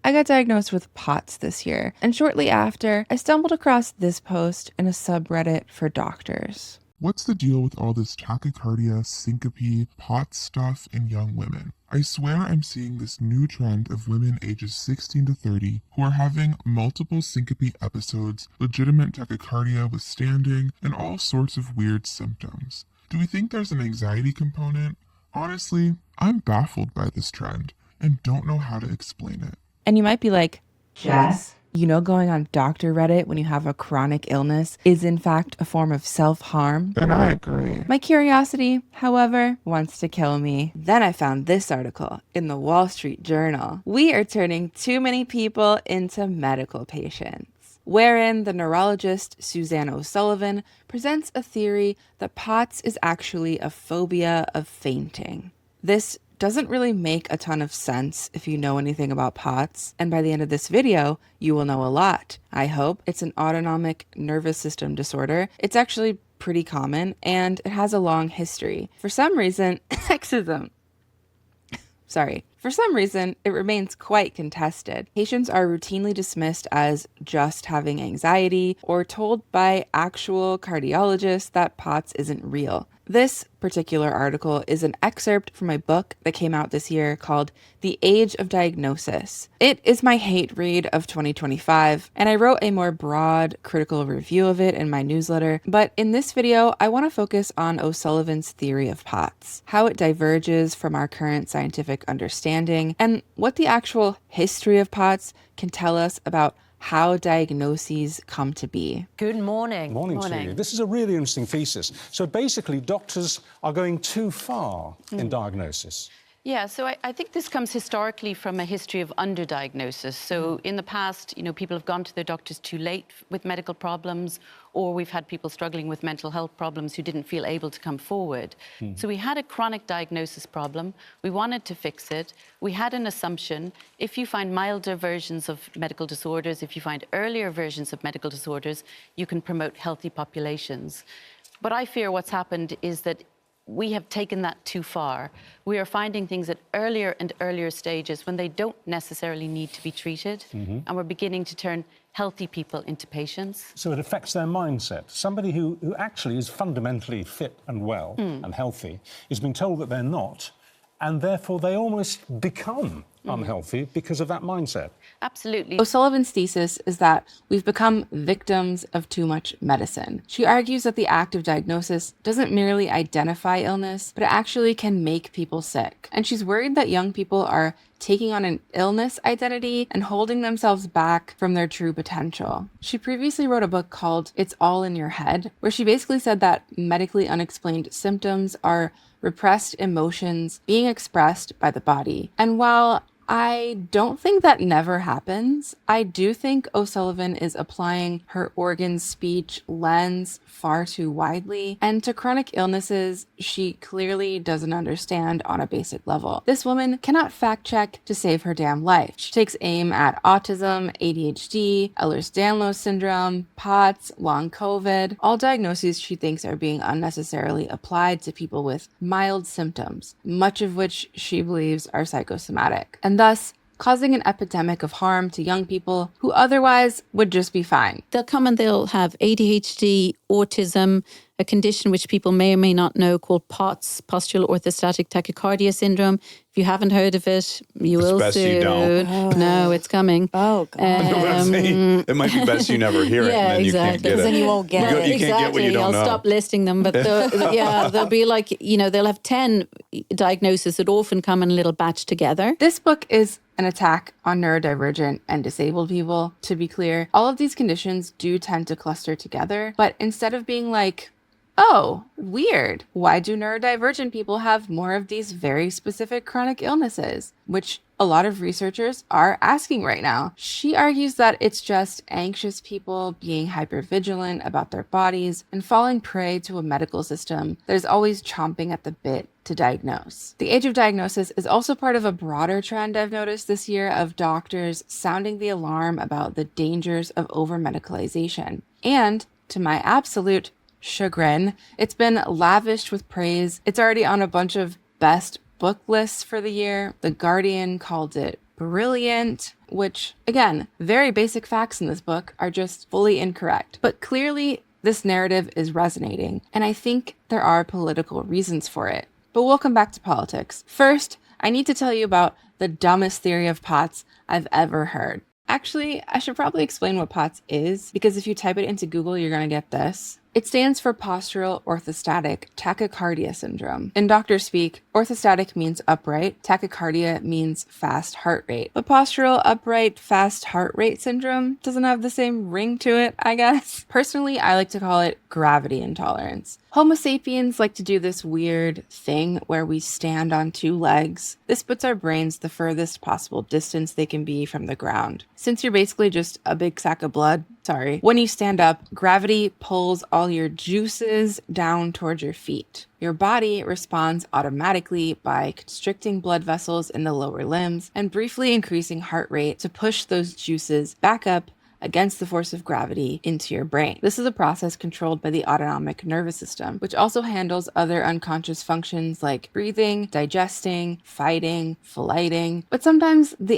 I got diagnosed with POTS this year, and shortly after, I stumbled across this post in a subreddit for doctors. What's the deal with all this tachycardia, syncope, POTS stuff in young women? I swear I'm seeing this new trend of women ages 16 to 30 who are having multiple syncope episodes, legitimate tachycardia with standing, and all sorts of weird symptoms. Do we think there's an anxiety component? Honestly, I'm baffled by this trend and don't know how to explain it. And you might be like, Jess? You know, going on Dr. Reddit when you have a chronic illness is in fact a form of self-harm. And I agree. My curiosity, however, wants to kill me. Then I found this article in the Wall Street Journal. We are turning too many people into medical patients, wherein the neurologist Suzanne O'Sullivan presents a theory that POTS is actually a phobia of fainting. This doesn't really make a ton of sense if you know anything about POTS, and by the end of this video, you will know a lot. I hope. It's an autonomic nervous system disorder. It's actually pretty common, and it has a long history. For some reason, For some reason, it remains quite contested. Patients are routinely dismissed as just having anxiety or told by actual cardiologists that POTS isn't real. This particular article is an excerpt from my book that came out this year called The Age of Diagnosis. It is my hate read of 2025, and I wrote a more broad critical review of it in my newsletter. But in this video, I want to focus on O'Sullivan's theory of POTS, how it diverges from our current scientific understanding, and what the actual history of POTS can tell us about how diagnoses come to be. Good morning. Morning to you. This is a really interesting thesis. So basically, doctors are going too far in diagnosis. Yeah, so I think this comes historically from a history of underdiagnosis. So in the past, people have gone to their doctors too late with medical problems, or we've had people struggling with mental health problems who didn't feel able to come forward. So we had a chronic diagnosis problem. We wanted to fix it. We had an assumption. If you find milder versions of medical disorders, if you find earlier versions of medical disorders, you can promote healthy populations. But I fear what's happened is that we have taken that too far. We are finding things at earlier and earlier stages when they don't necessarily need to be treated, and we're beginning to turn healthy people into patients. So it affects their mindset. Somebody who actually is fundamentally fit and well and healthy is being told that they're not, and therefore they almost become unhealthy because of that mindset. Absolutely. O'Sullivan's thesis is that we've become victims of too much medicine. She argues that the act of diagnosis doesn't merely identify illness, but it actually can make people sick. And she's worried that young people are taking on an illness identity and holding themselves back from their true potential. She previously wrote a book called It's All in Your Head, where she basically said that medically unexplained symptoms are repressed emotions being expressed by the body. And while I don't think that never happens, I do think O'Sullivan is applying her organ speech lens far too widely, and to chronic illnesses she clearly doesn't understand on a basic level. This woman cannot fact check to save her damn life. She takes aim at autism, ADHD, Ehlers-Danlos syndrome, POTS, long COVID, all diagnoses she thinks are being unnecessarily applied to people with mild symptoms, much of which she believes are psychosomatic, and thus causing an epidemic of harm to young people who otherwise would just be fine. They'll come and they'll have ADHD, autism, a condition which people may or may not know called POTS, postural orthostatic tachycardia syndrome. If you haven't heard of it, you will best soon. you don't. Oh. No, it's coming. Oh, God. It might be best you never hear it, Yeah, and then exactly. you can't get it. Then you won't get it. You can't get what you don't know. I'll stop listing them, but they'll be like, they'll have 10 diagnoses that often come in a little batch together. This book is an attack on neurodivergent and disabled people. To be clear, all of these conditions do tend to cluster together, but instead of being like, oh, weird, why do neurodivergent people have more of these very specific chronic illnesses? Which a lot of researchers are asking right now. She argues that it's just anxious people being hypervigilant about their bodies and falling prey to a medical system that is always chomping at the bit to diagnose. The age of diagnosis is also part of a broader trend I've noticed this year of doctors sounding the alarm about the dangers of over-medicalization. And, to my absolute chagrin, it's been lavished with praise. It's already on a bunch of best book lists for the year. The Guardian called it brilliant, which, again, very basic facts in this book are just fully incorrect. But clearly, this narrative is resonating, and I think there are political reasons for it. But we'll come back to politics. First, I need to tell you about the dumbest theory of POTS I've ever heard. Actually, I should probably explain what POTS is, because if you type it into Google, you're going to get this. It stands for postural orthostatic tachycardia syndrome. In doctor speak, orthostatic means upright, tachycardia means fast heart rate. But postural upright fast heart rate syndrome doesn't have the same ring to it, I guess. Personally, I like to call it gravity intolerance. Homo sapiens like to do this weird thing where we stand on two legs. This puts our brains the furthest possible distance they can be from the ground. Since you're basically just a big sack of blood, when you stand up, gravity pulls all your juices down towards your feet. Your body responds automatically by constricting blood vessels in the lower limbs and briefly increasing heart rate to push those juices back up against the force of gravity into your brain. This is a process controlled by the autonomic nervous system, which also handles other unconscious functions like breathing, digesting, fighting, flighting. But sometimes the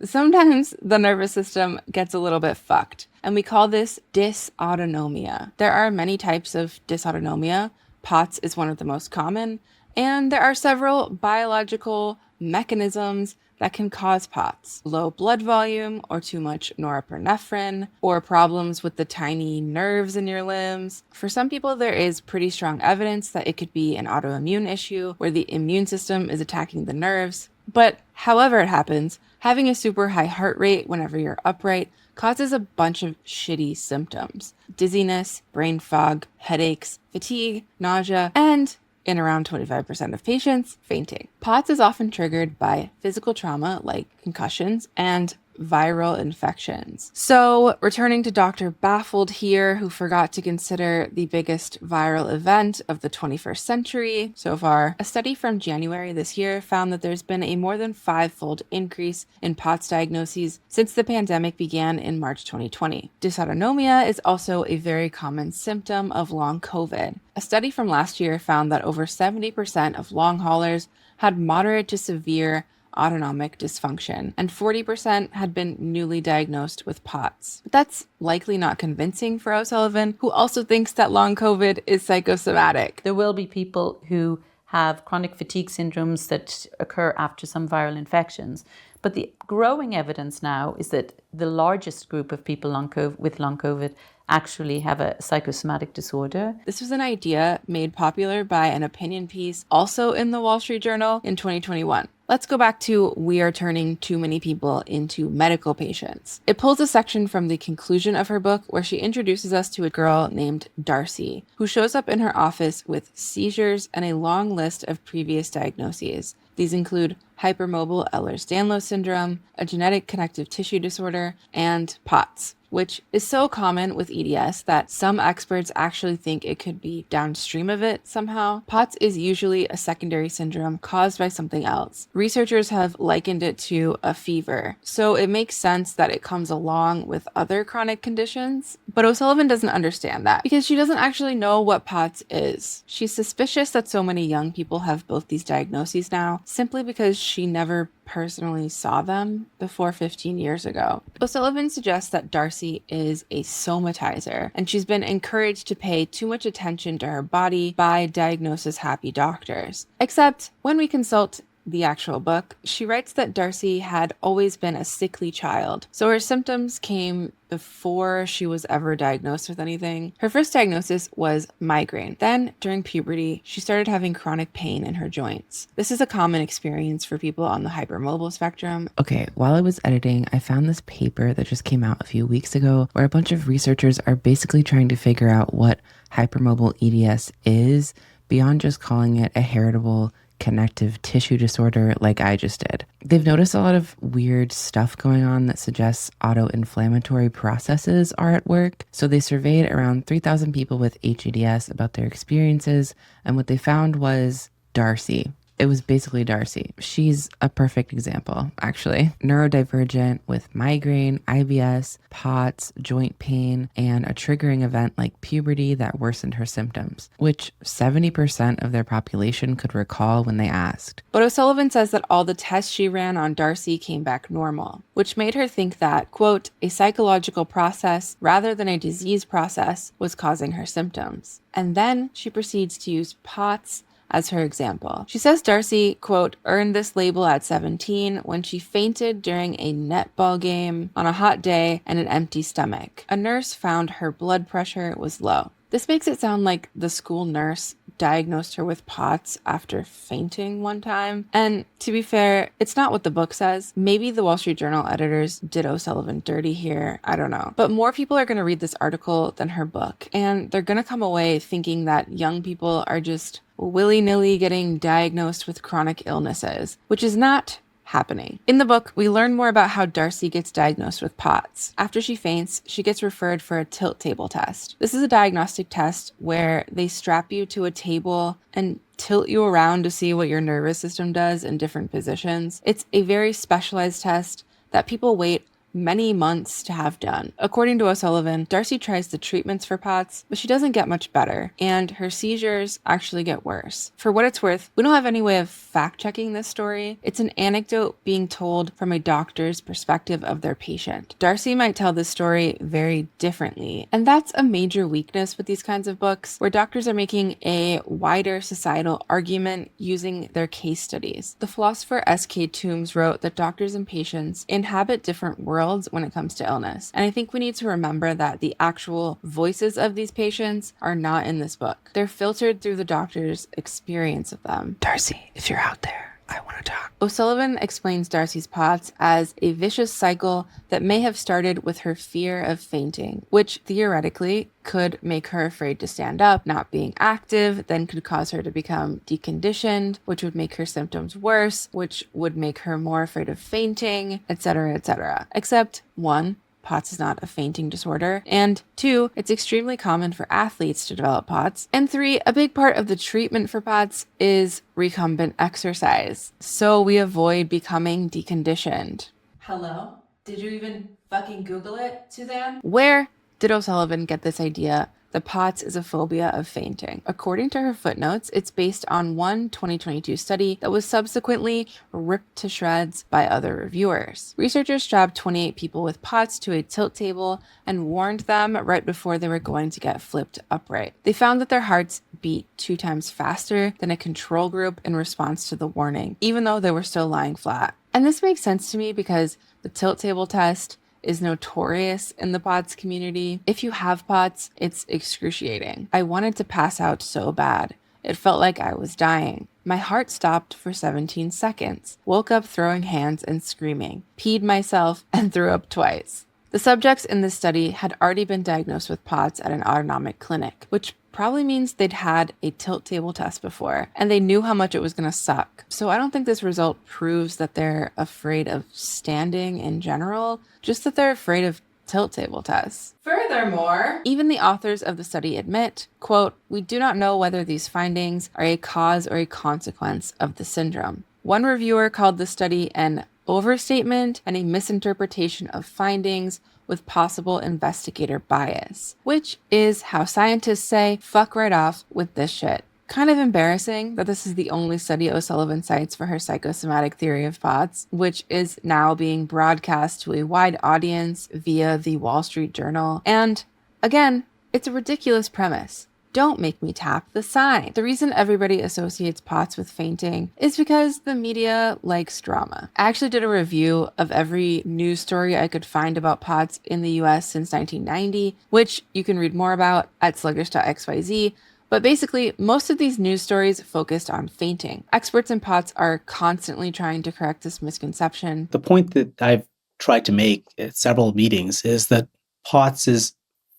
sometimes the nervous system gets a little bit fucked, and we call this dysautonomia. There are many types of dysautonomia. POTS is one of the most common, and there are several biological mechanisms that can cause POTS. Low blood volume, or too much norepinephrine, or problems with the tiny nerves in your limbs. For some people, there is pretty strong evidence that it could be an autoimmune issue where the immune system is attacking the nerves. But however it happens, having a super high heart rate whenever you're upright causes a bunch of shitty symptoms: dizziness, brain fog, headaches, fatigue, nausea, and in around 25% of patients, fainting. POTS is often triggered by physical trauma like concussions and viral infections. So, returning to Dr. Baffled here, who forgot to consider the biggest viral event of the 21st century so far, a study from January this year found that there's been a more than 5-fold increase in POTS diagnoses since the pandemic began in March 2020. Dysautonomia is also a very common symptom of long COVID. A study from last year found that over 70% of long haulers had moderate to severe autonomic dysfunction, and 40% had been newly diagnosed with POTS. But that's likely not convincing for O'Sullivan, who also thinks that long COVID is psychosomatic. There will be people who have chronic fatigue syndromes that occur after some viral infections. But the growing evidence now is that the largest group of people with long COVID actually have a psychosomatic disorder. This was an idea made popular by an opinion piece also in the Wall Street Journal in 2021. Let's go back to "We are turning too many people into medical patients." It pulls a section from the conclusion of her book where she introduces us to a girl named Darcy, who shows up in her office with seizures and a long list of previous diagnoses. These include hypermobile Ehlers-Danlos syndrome, a genetic connective tissue disorder, and POTS, which is so common with EDS that some experts actually think it could be downstream of it somehow. POTS is usually a secondary syndrome caused by something else. Researchers have likened it to a fever, so it makes sense that it comes along with other chronic conditions. But O'Sullivan doesn't understand that because she doesn't actually know what POTS is. She's suspicious that so many young people have both these diagnoses now simply because she never personally saw them before 15 years ago. O'Sullivan suggests that Darcy is a somatizer, and she's been encouraged to pay too much attention to her body by diagnosis-happy doctors. Except when we consult the actual book, she writes that Darcy had always been a sickly child, so her symptoms came before she was ever diagnosed with anything. Her first diagnosis was migraine. Then, during puberty, she started having chronic pain in her joints. This is a common experience for people on the hypermobile spectrum. Okay, while I was editing, I found this paper that just came out a few weeks ago where a bunch of researchers are basically trying to figure out what hypermobile EDS is beyond just calling it a heritable connective tissue disorder like I just did. They've noticed a lot of weird stuff going on that suggests autoinflammatory processes are at work. So they surveyed around 3,000 people with HEDS about their experiences, and what they found was Darcy. It was basically Darcy. She's a perfect example, actually. Neurodivergent with migraine, IBS, POTS, joint pain, and a triggering event like puberty that worsened her symptoms, which 70% of their population could recall when they asked. But O'Sullivan says that all the tests she ran on Darcy came back normal, which made her think that, quote, a psychological process rather than a disease process was causing her symptoms. And then she proceeds to use POTS as her example. She says Darcy, quote, earned this label at 17 when she fainted during a netball game on a hot day and an empty stomach. A nurse found her blood pressure was low. This makes it sound like the school nurse diagnosed her with POTS after fainting one time. And to be fair, it's not what the book says. Maybe the Wall Street Journal editors did O'Sullivan dirty here. I don't know. But more people are going to read this article than her book. And they're going to come away thinking that young people are just willy-nilly getting diagnosed with chronic illnesses, which is not happening. In the book, we learn more about how Darcy gets diagnosed with POTS. After she faints, she gets referred for a tilt table test. This is a diagnostic test where they strap you to a table and tilt you around to see what your nervous system does in different positions. It's a very specialized test that people wait many months to have done. According to O'Sullivan, Darcy tries the treatments for POTS, but she doesn't get much better, and her seizures actually get worse. For what it's worth, we don't have any way of fact-checking this story. It's an anecdote being told from a doctor's perspective of their patient. Darcy might tell this story very differently, and that's a major weakness with these kinds of books, where doctors are making a wider societal argument using their case studies. The philosopher S.K. Toombs wrote that doctors and patients inhabit different worlds when it comes to illness. And I think we need to remember that the actual voices of these patients are not in this book. They're filtered through the doctor's experience of them. Darcy, if you're out there, I want to talk. O'Sullivan explains Darcy's POTS as a vicious cycle that may have started with her fear of fainting, which theoretically could make her afraid to stand up. Not being active then could cause her to become deconditioned, which would make her symptoms worse, which would make her more afraid of fainting, etc., etc. Except, 1, POTS is not a fainting disorder, and 2, it's extremely common for athletes to develop POTS, and 3, a big part of the treatment for POTS is recumbent exercise, so we avoid becoming deconditioned. Hello? Did you even fucking Google it, Suzanne? Where did O'Sullivan get this idea that POTS is a phobia of fainting? According to her footnotes, it's based on one 2022 study that was subsequently ripped to shreds by other reviewers. Researchers strapped 28 people with POTS to a tilt table and warned them right before they were going to get flipped upright. They found that their hearts beat 2 times faster than a control group in response to the warning, even though they were still lying flat. And this makes sense to me because the tilt table test is notorious in the POTS community. If you have POTS, it's excruciating. I wanted to pass out so bad. It felt like I was dying. My heart stopped for 17 seconds. Woke up throwing hands and screaming. Peed myself and threw up twice. The subjects in this study had already been diagnosed with POTS at an autonomic clinic, which probably means they'd had a tilt table test before, and they knew how much it was going to suck. So I don't think this result proves that they're afraid of standing in general, just that they're afraid of tilt table tests. Furthermore, even the authors of the study admit, quote, we do not know whether these findings are a cause or a consequence of the syndrome. One reviewer called the study an overstatement and a misinterpretation of findings with possible investigator bias, which is how scientists say, fuck right off with this shit. Kind of embarrassing that this is the only study O'Sullivan cites for her psychosomatic theory of POTS, which is now being broadcast to a wide audience via the Wall Street Journal. And again, it's a ridiculous premise. Don't make me tap the sign. The reason everybody associates POTS with fainting is because the media likes drama. I actually did a review of every news story I could find about POTS in the US since 1990, which you can read more about at SLUGGIsh.XYZ. But basically, most of these news stories focused on fainting. Experts in POTS are constantly trying to correct this misconception. The point that I've tried to make at several meetings is that POTS is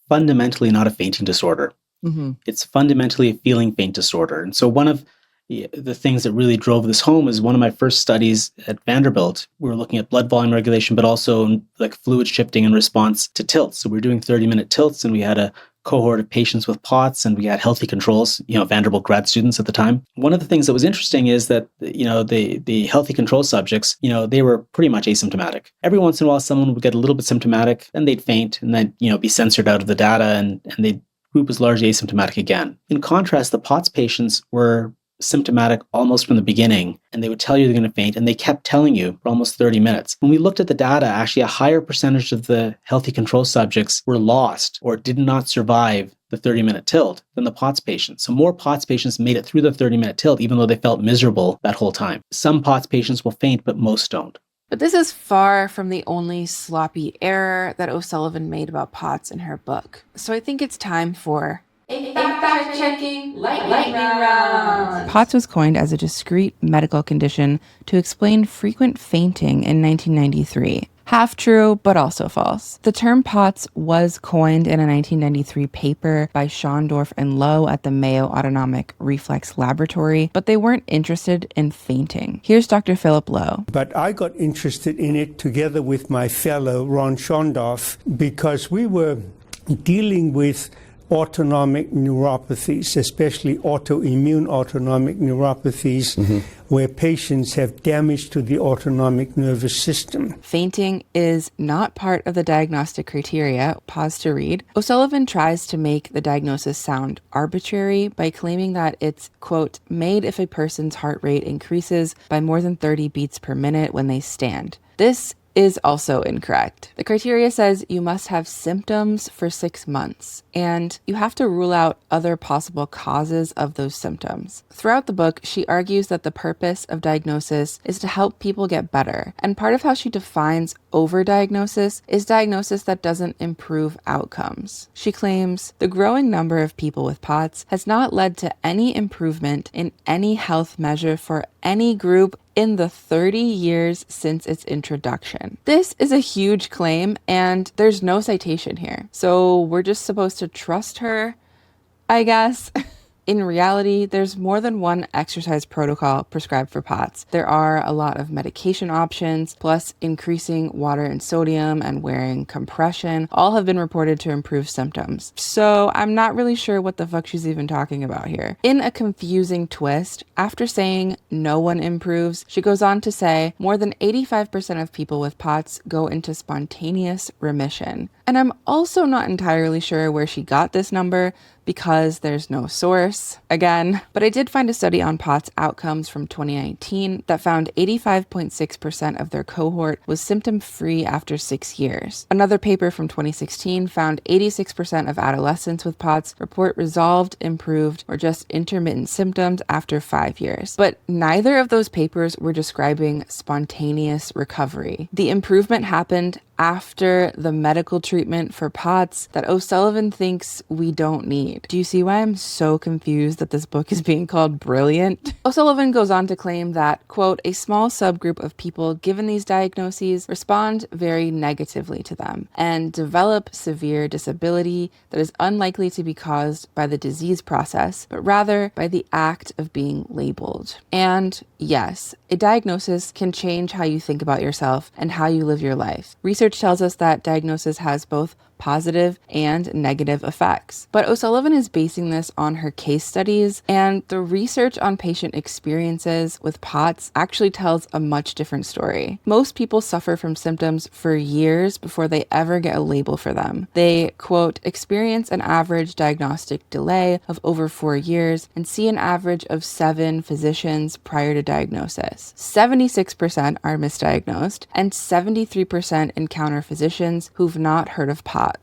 fundamentally not a fainting disorder. Mm-hmm. It's fundamentally a feeling faint disorder. And so one of the things that really drove this home is one of my first studies at Vanderbilt. We were looking at blood volume regulation, but also like fluid shifting in response to tilts. So we were doing 30-minute tilts, and we had a cohort of patients with POTS, and we had healthy controls, Vanderbilt grad students at the time. One of the things that was interesting is that, the healthy control subjects, they were pretty much asymptomatic. Every once in a while, someone would get a little bit symptomatic, and they'd faint, and then, be censored out of the data, and the group was largely asymptomatic again. In contrast, the POTS patients were symptomatic almost from the beginning, and they would tell you they're going to faint, and they kept telling you for almost 30 minutes. When we looked at the data, actually a higher percentage of the healthy control subjects were lost or did not survive the 30-minute tilt than the POTS patients. So more POTS patients made it through the 30-minute tilt, even though they felt miserable that whole time. Some POTS patients will faint, but most don't. But this is far from the only sloppy error that O'Sullivan made about POTS in her book. So I think it's time for a fact-checking lightning round. POTS was coined as a discrete medical condition to explain frequent fainting in 1993. Half true, but also false. The term POTS was coined in a 1993 paper by Schone and Lowe at the Mayo Autonomic Reflex Laboratory, but they weren't interested in fainting. Here's Dr. Philip Lowe. But I got interested in it together with my fellow Ron Shondorf because we were dealing with autonomic neuropathies, especially autoimmune autonomic neuropathies, where patients have damage to the autonomic nervous system. Fainting is not part of the diagnostic criteria. Pause to read. O'Sullivan tries to make the diagnosis sound arbitrary by claiming that it's, quote, made if a person's heart rate increases by more than 30 beats per minute when they stand. This is also incorrect. The criteria says you must have symptoms for 6 months, and you have to rule out other possible causes of those symptoms. Throughout the book, she argues that the purpose of diagnosis is to help people get better, and part of how she defines overdiagnosis is diagnosis that doesn't improve outcomes. She claims the growing number of people with POTS has not led to any improvement in any health measure for any group in the 30 years since its introduction. This is a huge claim, and there's no citation here. So we're just supposed to trust her, I guess. In reality, there's more than one exercise protocol prescribed for POTS. There are a lot of medication options, plus increasing water and sodium and wearing compression all have been reported to improve symptoms. So I'm not really sure what the fuck she's even talking about here. In a confusing twist, after saying no one improves, she goes on to say more than 85% of people with POTS go into spontaneous remission. And I'm also not entirely sure where she got this number because there's no source, again. But I did find a study on POTS outcomes from 2019 that found 85.6% of their cohort was symptom-free after 6 years. Another paper from 2016 found 86% of adolescents with POTS report resolved, improved, or just intermittent symptoms after 5 years. But neither of those papers were describing spontaneous recovery. The improvement happened after the medical treatment for POTS that O'Sullivan thinks we don't need. Do you see why I'm so confused that this book is being called brilliant? O'Sullivan goes on to claim that, quote, a small subgroup of people given these diagnoses respond very negatively to them and develop severe disability that is unlikely to be caused by the disease process, but rather by the act of being labeled. And yes, a diagnosis can change how you think about yourself and how you live your life. Research tells us that diagnosis has both positive and negative effects. But O'Sullivan is basing this on her case studies, and the research on patient experiences with POTS actually tells a much different story. Most people suffer from symptoms for years before they ever get a label for them. They, quote, experience an average diagnostic delay of over 4 years and see an average of 7 physicians prior to diagnosis. 76% are misdiagnosed, and 73% encounter physicians who've not heard of POTS.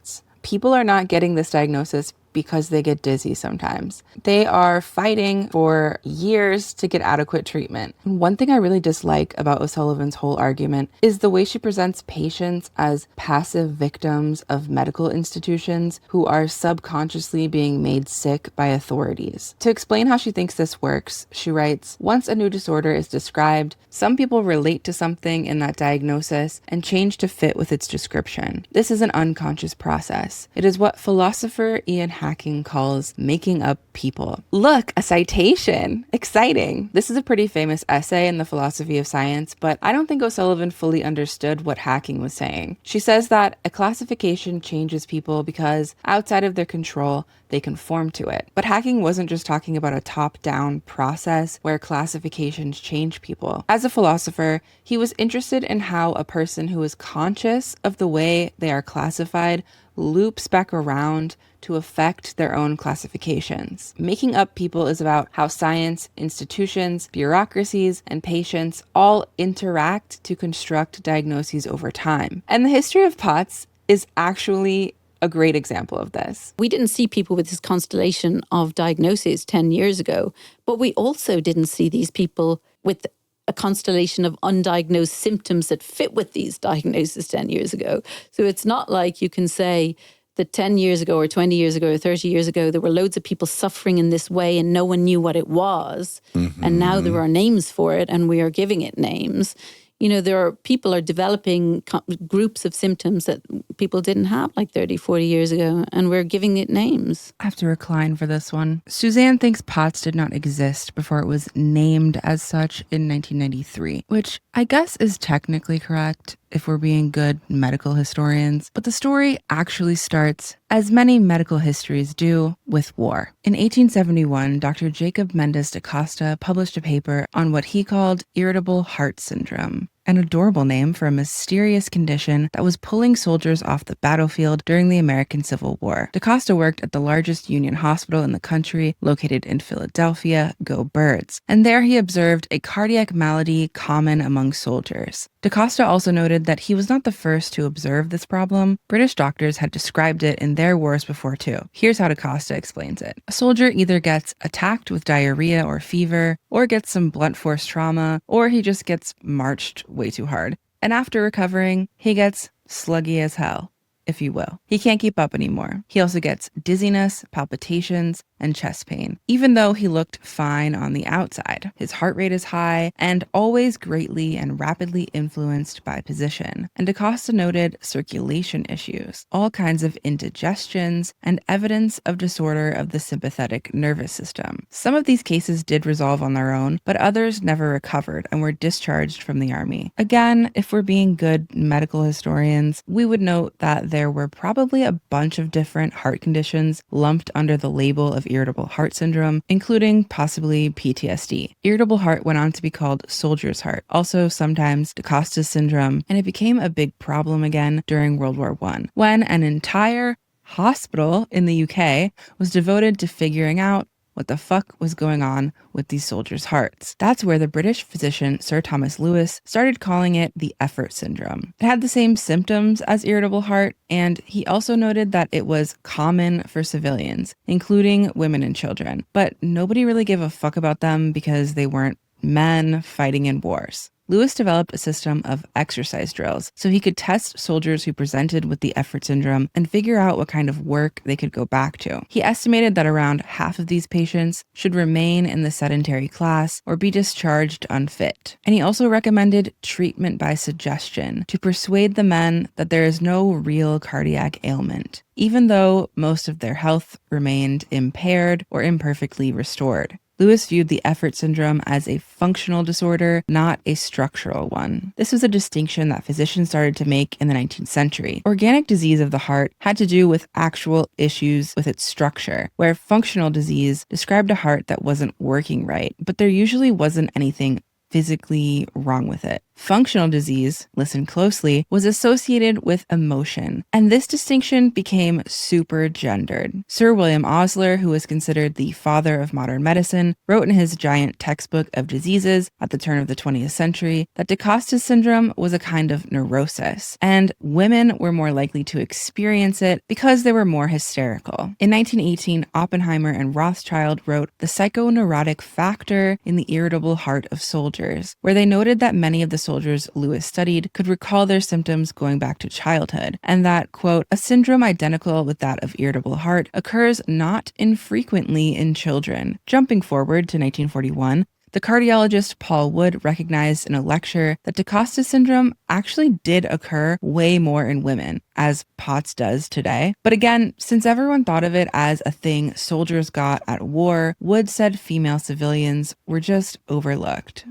People are not getting this diagnosis because they get dizzy sometimes. They are fighting for years to get adequate treatment. And one thing I really dislike about O'Sullivan's whole argument is the way she presents patients as passive victims of medical institutions who are subconsciously being made sick by authorities. To explain how she thinks this works, she writes, once a new disorder is described, some people relate to something in that diagnosis and change to fit with its description. This is an unconscious process. It is what philosopher Ian hacking calls making up people. Look, a citation. Exciting. This is a pretty famous essay in the philosophy of science, but I don't think O'Sullivan fully understood what hacking was saying. She says that a classification changes people because outside of their control, they conform to it. But hacking wasn't just talking about a top-down process where classifications change people. As a philosopher, he was interested in how a person who is conscious of the way they are classified loops back around to affect their own classifications. Making up people is about how science, institutions, bureaucracies, and patients all interact to construct diagnoses over time. And the history of POTS is actually a great example of this. We didn't see people with this constellation of diagnoses 10 years ago, but we also didn't see these people with a constellation of undiagnosed symptoms that fit with these diagnoses 10 years ago. So it's not like you can say that 10 years ago or 20 years ago or 30 years ago, there were loads of people suffering in this way and no one knew what it was. And now there are names for it and we are giving it names. You know, people are developing groups of symptoms that people didn't have like 30, 40 years ago, and we're giving it names. I have to recline for this one. Suzanne thinks POTS did not exist before it was named as such in 1993, which I guess is technically correct if we're being good medical historians. But the story actually starts, as many medical histories do, with war. In 1871, Dr. Jacob Mendes da Costa published a paper on what he called irritable heart syndrome, an adorable name for a mysterious condition that was pulling soldiers off the battlefield during the American Civil War. Da Costa worked at the largest Union hospital in the country, located in Philadelphia, Go Birds, and there he observed a cardiac malady common among soldiers. Da Costa also noted that he was not the first to observe this problem. British doctors had described it in their wars before too. Here's how Da Costa explains it. A soldier either gets attacked with diarrhea or fever, or gets some blunt force trauma, or he just gets marched way too hard. And after recovering, he gets sluggy as hell, if you will. He can't keep up anymore. He also gets dizziness, palpitations, and chest pain, even though he looked fine on the outside. His heart rate is high and always greatly and rapidly influenced by position. And Da Costa noted circulation issues, all kinds of indigestions, and evidence of disorder of the sympathetic nervous system. Some of these cases did resolve on their own, but others never recovered and were discharged from the army. Again, if we're being good medical historians, we would note that there were probably a bunch of different heart conditions lumped under the label of irritable heart syndrome, including possibly PTSD. Irritable heart went on to be called soldier's heart, also sometimes Da Costa's syndrome, and it became a big problem again during World War I, when an entire hospital in the UK was devoted to figuring out what the fuck was going on with these soldiers' hearts. That's where the British physician Sir Thomas Lewis started calling it the effort syndrome. It had the same symptoms as irritable heart, and he also noted that it was common for civilians, including women and children. But nobody really gave a fuck about them because they weren't men fighting in wars. Lewis developed a system of exercise drills so he could test soldiers who presented with the effort syndrome and figure out what kind of work they could go back to. He estimated that around half of these patients should remain in the sedentary class or be discharged unfit. And he also recommended treatment by suggestion to persuade the men that there is no real cardiac ailment, even though most of their health remained impaired or imperfectly restored. Lewis viewed the effort syndrome as a functional disorder, not a structural one. This was a distinction that physicians started to make in the 19th century. Organic disease of the heart had to do with actual issues with its structure, where functional disease described a heart that wasn't working right, but there usually wasn't anything physically wrong with it. Functional disease, listen closely, was associated with emotion, and this distinction became super gendered. Sir William Osler, who was considered the father of modern medicine, wrote in his giant textbook of diseases at the turn of the 20th century that Da Costa's syndrome was a kind of neurosis, and women were more likely to experience it because they were more hysterical. In 1918, Oppenheimer and Rothschild wrote The Psychoneurotic Factor in the Irritable Heart of Soldiers, where they noted that many of the soldiers Lewis studied could recall their symptoms going back to childhood, and that, quote, a syndrome identical with that of irritable heart occurs not infrequently in children. Jumping forward to 1941, The cardiologist Paul Wood recognized in a lecture that DaCosta syndrome actually did occur way more in women, as POTS does today. But again, since everyone thought of it as a thing soldiers got at war, Wood said female civilians were just overlooked.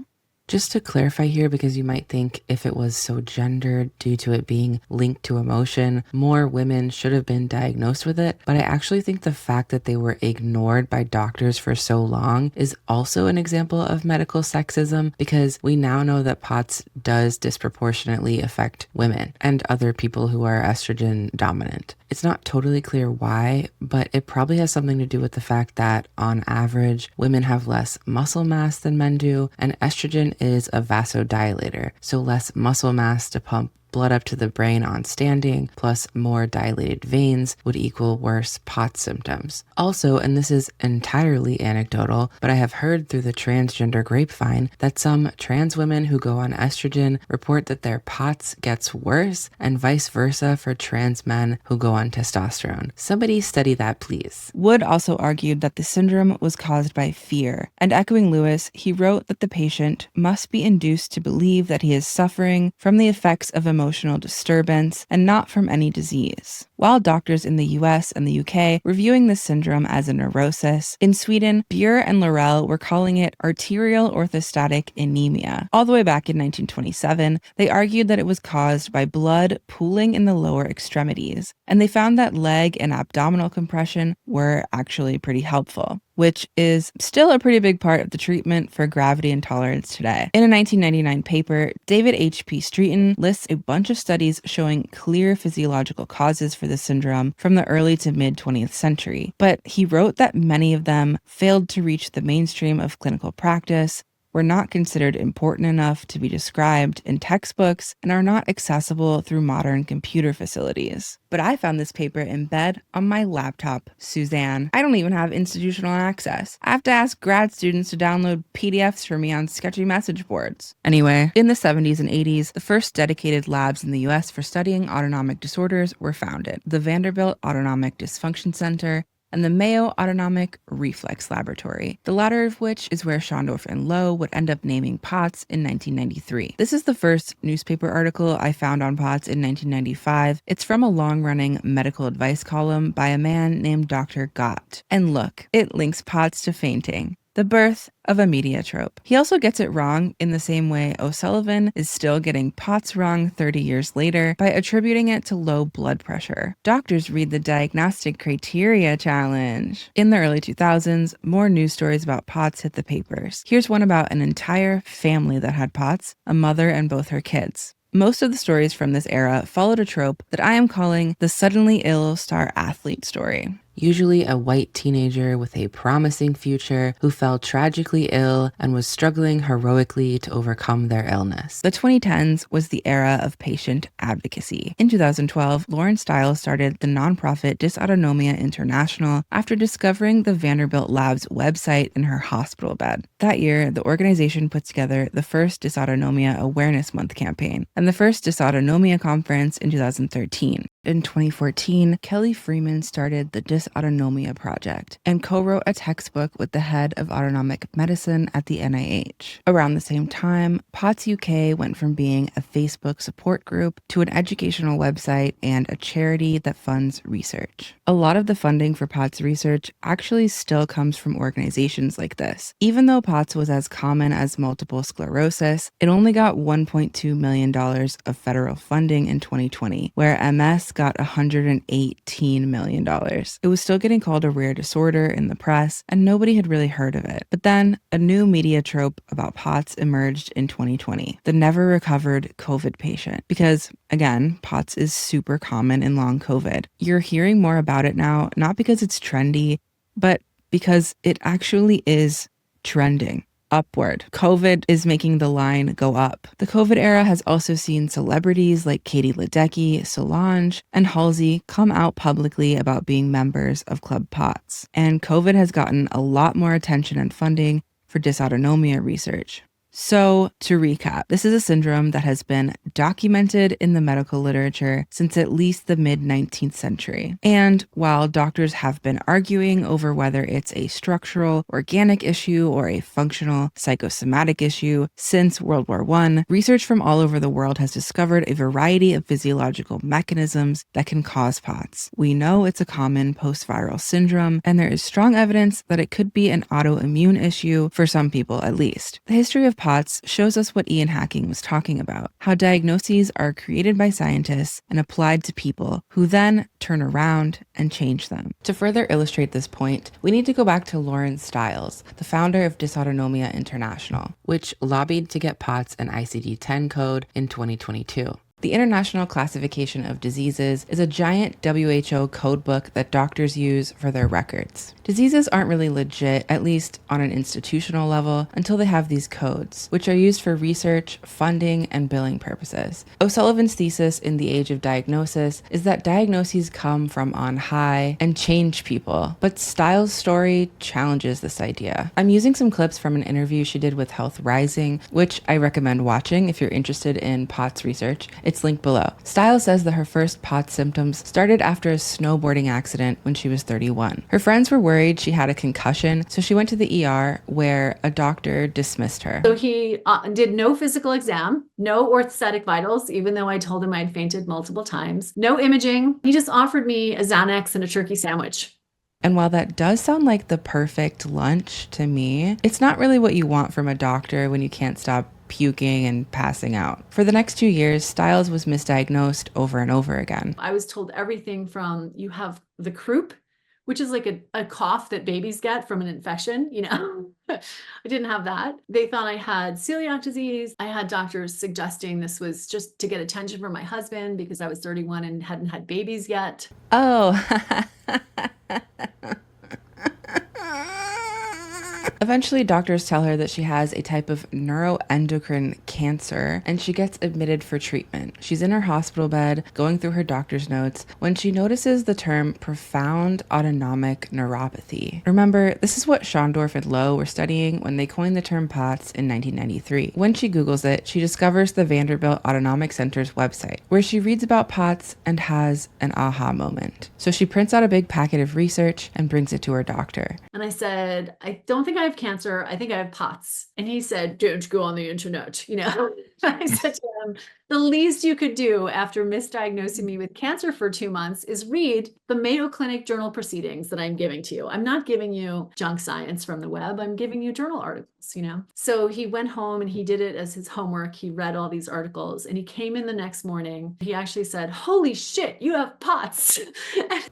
Just to clarify here, because you might think if it was so gendered due to it being linked to emotion, more women should have been diagnosed with it. But I actually think the fact that they were ignored by doctors for so long is also an example of medical sexism, because we now know that POTS does disproportionately affect women and other people who are estrogen dominant. It's not totally clear why, but it probably has something to do with the fact that on average, women have less muscle mass than men do, and estrogen is a vasodilator, so less muscle mass to pump blood up to the brain on standing, plus more dilated veins would equal worse POTS symptoms. Also, and this is entirely anecdotal, but I have heard through the transgender grapevine that some trans women who go on estrogen report that their POTS gets worse, and vice versa for trans men who go on testosterone. Somebody study that, please. Wood also argued that the syndrome was caused by fear, and echoing Lewis, he wrote that the patient must be induced to believe that he is suffering from the effects of emotional disturbance and not from any disease. While doctors in the US and the UK were viewing this syndrome as a neurosis, in Sweden, Bure and Laurel were calling it arterial orthostatic anemia. All the way back in 1927, they argued that it was caused by blood pooling in the lower extremities, and they found that leg and abdominal compression were actually pretty helpful, which is still a pretty big part of the treatment for gravity intolerance today. In a 1999 paper, David H.P. Streeton lists a bunch of studies showing clear physiological causes for the syndrome from the early to mid-20th century, but he wrote that many of them failed to reach the mainstream of clinical practice, were not considered important enough to be described in textbooks, and are not accessible through modern computer facilities. But I found this paper in bed on my laptop, Suzanne. I don't even have institutional access. I have to ask grad students to download PDFs for me on sketchy message boards. Anyway, in the 70s and 80s, the first dedicated labs in the US for studying autonomic disorders were founded: the Vanderbilt Autonomic Dysfunction Center and the Mayo Autonomic Reflex Laboratory, the latter of which is where Schondorf and Lowe would end up naming POTS in 1993. This is the first newspaper article I found on POTS in 1995. It's from a long-running medical advice column by a man named Dr. Gott. And look, it links POTS to fainting, the birth of a media trope. He also gets it wrong in the same way O'Sullivan is still getting POTS wrong 30 years later by attributing it to low blood pressure. Doctors read the Diagnostic Criteria Challenge. In the early 2000s, more news stories about POTS hit the papers. Here's one about an entire family that had POTS, a mother and both her kids. Most of the stories from this era followed a trope that I am calling the suddenly ill star athlete story. Usually a white teenager with a promising future who fell tragically ill and was struggling heroically to overcome their illness. The 2010s was the era of patient advocacy. In 2012, Lauren Stiles started the nonprofit Dysautonomia International after discovering the Vanderbilt Lab's website in her hospital bed. That year, the organization put together the first Dysautonomia Awareness Month campaign and the first Dysautonomia conference in 2013. In 2014, Kelly Freeman started the Dysautonomia Project and co-wrote a textbook with the head of autonomic medicine at the NIH. Around the same time, POTS UK went from being a Facebook support group to an educational website and a charity that funds research. A lot of the funding for POTS research actually still comes from organizations like this. Even though POTS was as common as multiple sclerosis, it only got $1.2 million of federal funding in 2020, where MS got $118 million. It was still getting called a rare disorder in the press, and nobody had really heard of it. But then a new media trope about POTS emerged in 2020, the never recovered COVID patient. Because, again, POTS is super common in long COVID. You're hearing more about it now, not because it's trendy, but because it actually is trending upward. COVID is making the line go up. The COVID era has also seen celebrities like Katie Ledecky, Solange, and Halsey come out publicly about being members of Club POTS. And COVID has gotten a lot more attention and funding for dysautonomia research. So, to recap, this is a syndrome that has been documented in the medical literature since at least the mid-19th century. And while doctors have been arguing over whether it's a structural, organic issue or a functional, psychosomatic issue since World War I, research from all over the world has discovered a variety of physiological mechanisms that can cause POTS. We know it's a common post-viral syndrome, and there is strong evidence that it could be an autoimmune issue for some people at least. The history of POTS shows us what Ian Hacking was talking about, how diagnoses are created by scientists and applied to people who then turn around and change them. To further illustrate this point, we need to go back to Lawrence Stiles, the founder of Dysautonomia International, which lobbied to get POTS an ICD-10 code in 2022. The International Classification of Diseases is a giant WHO codebook that doctors use for their records. Diseases aren't really legit, at least on an institutional level, until they have these codes, which are used for research, funding, and billing purposes. O'Sullivan's thesis in The Age of Diagnosis is that diagnoses come from on high and change people, but Stiles' story challenges this idea. I'm using some clips from an interview she did with Health Rising, which I recommend watching if you're interested in POTS research. It's linked below. Stiles says that her first POTS symptoms started after a snowboarding accident when she was 31. Her friends were worried she had a concussion, so she went to the ER where a doctor dismissed her. So he did no physical exam, no orthostatic vitals, even though I told him I'd fainted multiple times, no imaging. He just offered me a Xanax and a turkey sandwich. And while that does sound like the perfect lunch to me, it's not really what you want from a doctor when you can't stop puking and passing out. For the next 2 years, Stiles was misdiagnosed over and over again. I was told everything from you have the croup, which is like a cough that babies get from an infection, you know. I didn't have that. They thought I had celiac disease. I had doctors suggesting this was just to get attention from my husband because I was 31 and hadn't had babies yet. Oh. Eventually, doctors tell her that she has a type of neuroendocrine cancer, and she gets admitted for treatment. She's in her hospital bed, going through her doctor's notes, when she notices the term profound autonomic neuropathy. Remember, this is what Schondorf and Lowe were studying when they coined the term POTS in 1993. When she Googles it, she discovers the Vanderbilt Autonomic Center's website, where she reads about POTS and has an aha moment. So she prints out a big packet of research and brings it to her doctor. And I said, I don't think I have cancer. I think I have POTS. And he said, don't go on the internet, you know. I said to him, the least you could do after misdiagnosing me with cancer for 2 months is read the Mayo Clinic journal proceedings that I'm giving to you. I'm not giving you junk science from the web. I'm giving you journal articles, you know. So he went home and he did it as his homework. He read all these articles and he came in the next morning. He actually said, holy shit, you have POTS.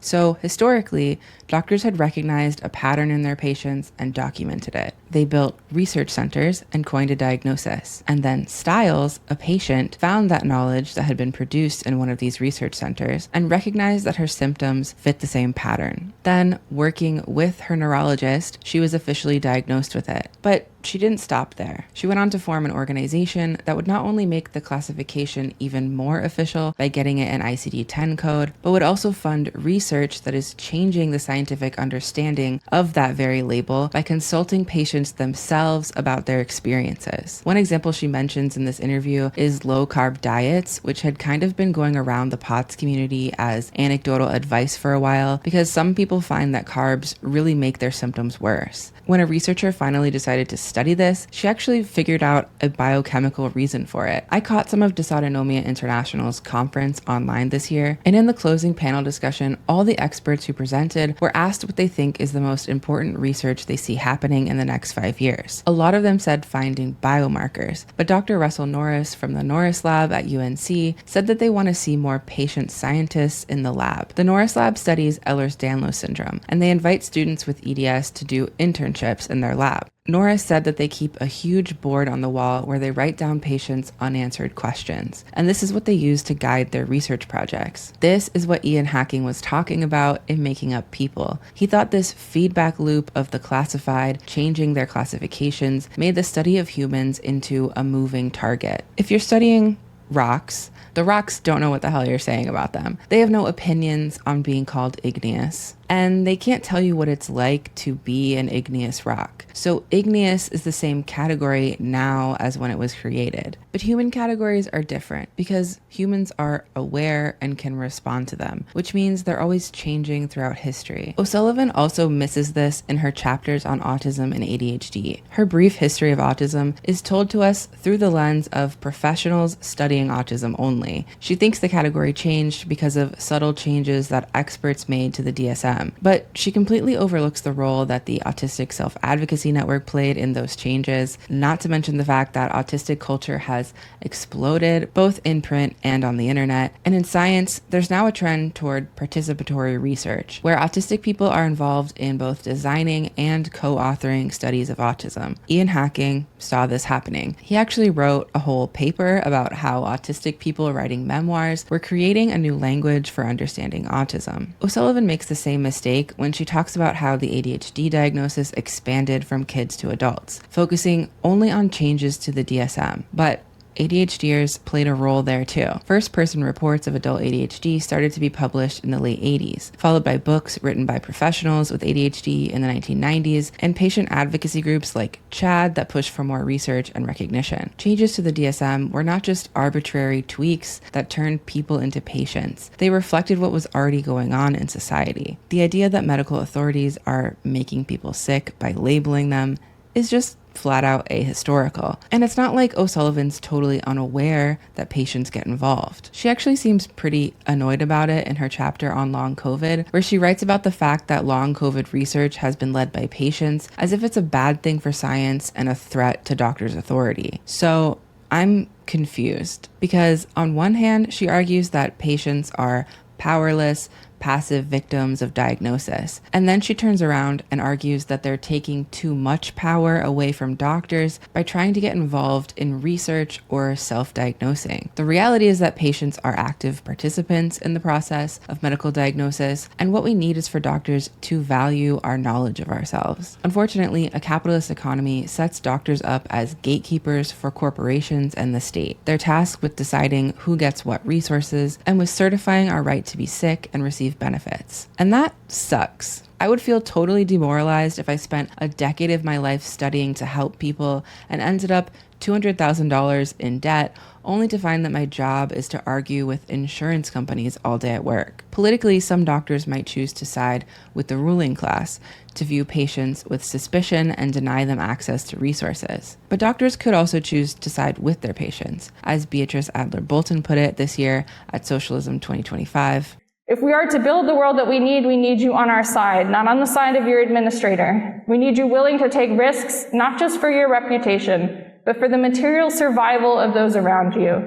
So historically, doctors had recognized a pattern in their patients and documented it. They built research centers and coined a diagnosis. And then Stiles, a patient, found that knowledge that had been produced in one of these research centers and recognized that her symptoms fit the same pattern. Then, working with her neurologist, she was officially diagnosed with it. But she didn't stop there. She went on to form an organization that would not only make the classification even more official by getting it an ICD-10 code, but would also fund research that is changing the scientific understanding of that very label by consulting patients themselves about their experiences. One example she mentions in this interview is low-carb diets, which had kind of been going around the POTS community as anecdotal advice for a while because some people find that carbs really make their symptoms worse. When a researcher finally decided to study this, she actually figured out a biochemical reason for it. I caught some of Dysautonomia International's conference online this year, and in the closing panel discussion, all the experts who presented were asked what they think is the most important research they see happening in the next 5 years. A lot of them said finding biomarkers, but Dr. Russell Norris from the Norris Lab at UNC said that they want to see more patient scientists in the lab. The Norris Lab studies Ehlers-Danlos syndrome, and they invite students with EDS to do internships in their lab. Norris said that they keep a huge board on the wall where they write down patients' unanswered questions, and this is what they use to guide their research projects. This is what Ian Hacking was talking about in Making Up People. He thought this feedback loop of the classified changing their classifications made the study of humans into a moving target. If you're studying rocks, the rocks don't know what the hell you're saying about them. They have no opinions on being called igneous. and they can't tell you what it's like to be an igneous rock. So igneous is the same category now as when it was created. But human categories are different because humans are aware and can respond to them, which means they're always changing throughout history. O'Sullivan also misses this in her chapters on autism and ADHD. Her brief history of autism is told to us through the lens of professionals studying autism only. She thinks the category changed because of subtle changes that experts made to the DSM, but she completely overlooks the role that the Autistic Self-Advocacy Network played in those changes, not to mention the fact that autistic culture has exploded both in print and on the internet. And in science, there's now a trend toward participatory research, where autistic people are involved in both designing and co-authoring studies of autism. Ian Hacking saw this happening. He actually wrote a whole paper about how autistic people writing memoirs were creating a new language for understanding autism. O'Sullivan makes the same mistake when she talks about how the ADHD diagnosis expanded from kids to adults, focusing only on changes to the DSM. But ADHDers played a role there too. First-person reports of adult ADHD started to be published in the late 80s, followed by books written by professionals with ADHD in the 1990s, and patient advocacy groups like CHAD that pushed for more research and recognition. Changes to the DSM were not just arbitrary tweaks that turned people into patients. They reflected what was already going on in society. The idea that medical authorities are making people sick by labeling them is just flat out ahistorical. And it's not like O'Sullivan's totally unaware that patients get involved. She actually seems pretty annoyed about it in her chapter on long COVID, where she writes about the fact that long COVID research has been led by patients as if it's a bad thing for science and a threat to doctors' authority. So I'm confused because on one hand, she argues that patients are powerless, passive victims of diagnosis. And then she turns around and argues that they're taking too much power away from doctors by trying to get involved in research or self-diagnosing. The reality is that patients are active participants in the process of medical diagnosis, and what we need is for doctors to value our knowledge of ourselves. Unfortunately, a capitalist economy sets doctors up as gatekeepers for corporations and the state. They're tasked with deciding who gets what resources and with certifying our right to be sick and receive benefits. And that sucks. I would feel totally demoralized if I spent a decade of my life studying to help people and ended up $200,000 in debt, only to find that my job is to argue with insurance companies all day at work. Politically, some doctors might choose to side with the ruling class, to view patients with suspicion and deny them access to resources. But doctors could also choose to side with their patients. As Beatrice Adler-Bolton put it this year at Socialism 2025, "If we are to build the world that we need you on our side, not on the side of your administrator. We need you willing to take risks, not just for your reputation, but for the material survival of those around you.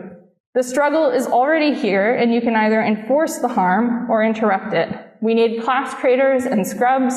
The struggle is already here, and you can either enforce the harm or interrupt it. We need class traders and scrubs.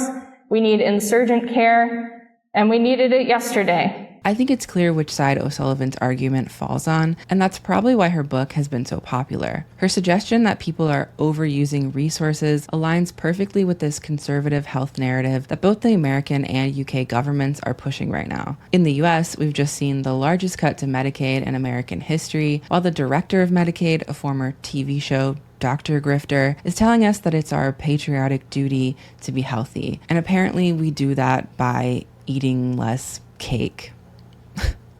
We need insurgent care, and we needed it yesterday." I think it's clear which side O'Sullivan's argument falls on, and that's probably why her book has been so popular. Her suggestion that people are overusing resources aligns perfectly with this conservative health narrative that both the American and UK governments are pushing right now. In the US, we've just seen the largest cut to Medicaid in American history, while the director of Medicaid, a former TV show Dr. Grifter, is telling us that it's our patriotic duty to be healthy. And apparently we do that by eating less cake.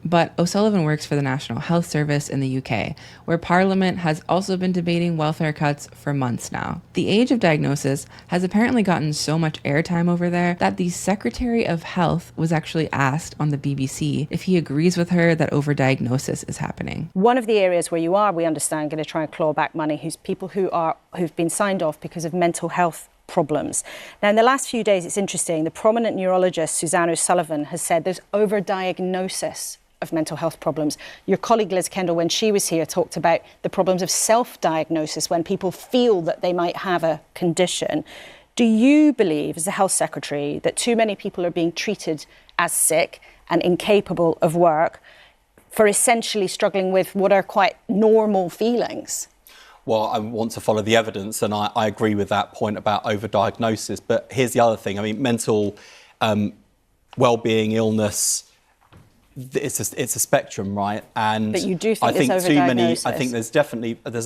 But O'Sullivan works for the National Health Service in the UK, where Parliament has also been debating welfare cuts for months now. The age of diagnosis has apparently gotten so much airtime over there that the Secretary of Health was actually asked on the BBC if he agrees with her that overdiagnosis is happening. One of the areas where you are, we understand, going to try and claw back money who's people who've been signed off because of mental health problems. Now, in the last few days, it's interesting. The prominent neurologist, Suzanne O'Sullivan, has said there's overdiagnosis of mental health problems. Your colleague Liz Kendall, when she was here, talked about the problems of self-diagnosis when people feel that they might have a condition. Do you believe, as the health secretary, that too many people are being treated as sick and incapable of work for essentially struggling with what are quite normal feelings? Well, I want to follow the evidence, and I agree with that point about overdiagnosis. But here's the other thing. I mean, mental well-being, illness, it's a spectrum, right? And but you do think I think there's too many. overdiagnosis? I think there's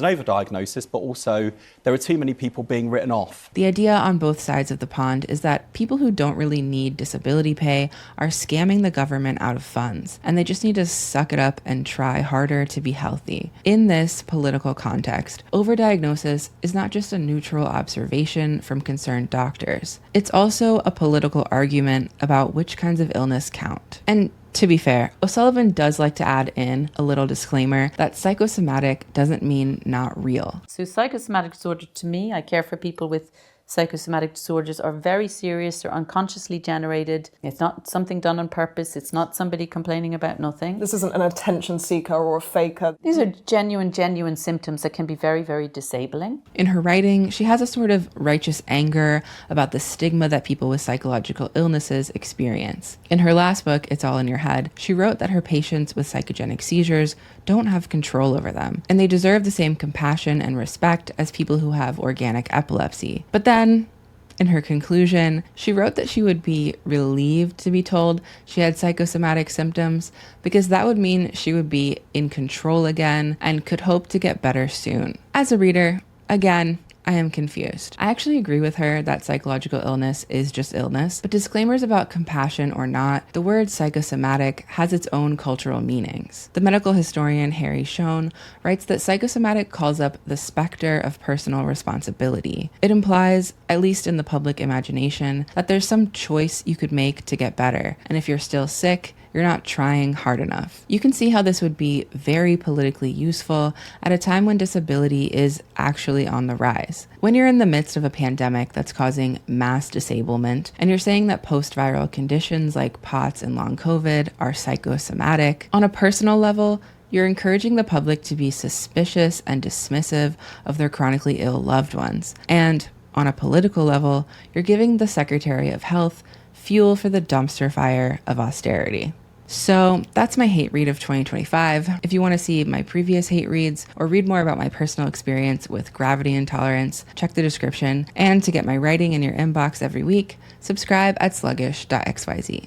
an overdiagnosis, but also there are too many people being written off. The idea on both sides of the pond is that people who don't really need disability pay are scamming the government out of funds, and they just need to suck it up and try harder to be healthy. In this political context, overdiagnosis is not just a neutral observation from concerned doctors. It's also a political argument about which kinds of illness count. And to be fair, O'Sullivan does like to add in a little disclaimer that psychosomatic doesn't mean not real. So psychosomatic disorder, to me, I care for people with psychosomatic disorders, are very serious. They're unconsciously generated. It's not something done on purpose. It's not somebody complaining about nothing. This isn't an attention seeker or a faker. These are genuine symptoms that can be very, very disabling. In her writing, she has a sort of righteous anger about the stigma that people with psychological illnesses experience. In her last book, It's All in Your Head, she wrote that her patients with psychogenic seizures don't have control over them, and they deserve the same compassion and respect as people who have organic epilepsy. But then, in her conclusion, she wrote that she would be relieved to be told she had psychosomatic symptoms because that would mean she would be in control again and could hope to get better soon. As a reader, again, I am confused. I actually agree with her that psychological illness is just illness, but disclaimers about compassion or not, the word psychosomatic has its own cultural meanings. The medical historian Harry Schone writes that psychosomatic calls up the specter of personal responsibility. It implies, at least in the public imagination, that there's some choice you could make to get better, and if you're still sick, you're not trying hard enough. You can see how this would be very politically useful at a time when disability is actually on the rise. When you're in the midst of a pandemic that's causing mass disablement, and you're saying that post-viral conditions like POTS and long COVID are psychosomatic, on a personal level, you're encouraging the public to be suspicious and dismissive of their chronically ill loved ones. And on a political level, you're giving the Secretary of Health fuel for the dumpster fire of austerity. So that's my hate read of 2025. If you want to see my previous hate reads or read more about my personal experience with gravity intolerance, check the description. And to get my writing in your inbox every week, subscribe at SLUGGISH.XYZ.